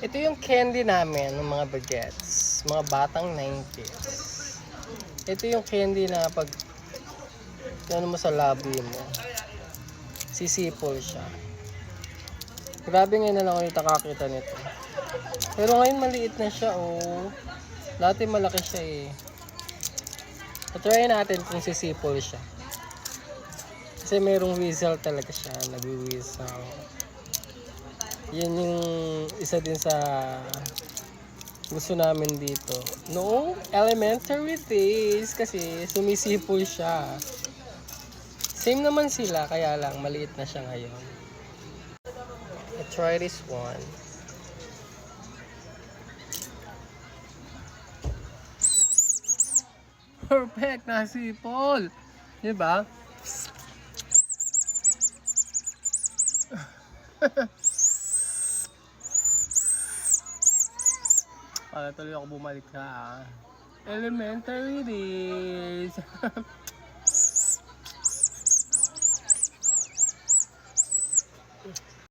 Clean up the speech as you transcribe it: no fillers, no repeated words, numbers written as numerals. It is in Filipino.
Ito yung candy namin ng mga bagets. Mga batang 90s. Ito yung candy na pag ano mo sa labi mo, sisipol siya. Grabe ngayon na lang ako nakakita nito. Pero ngayon maliit na siya, oh. Dati malaki siya eh. Try natin kung sisipol siya. Kasi mayroong whistle talaga siya, nag-whistle. Yan yung isa din sa gusto namin dito. Noong elementary days kasi sumisipol siya. Same naman sila, kaya lang maliit na siya ngayon. I try this one. Perfect na sipol. Diba? Para tuloy ako bumalik sa elementary days.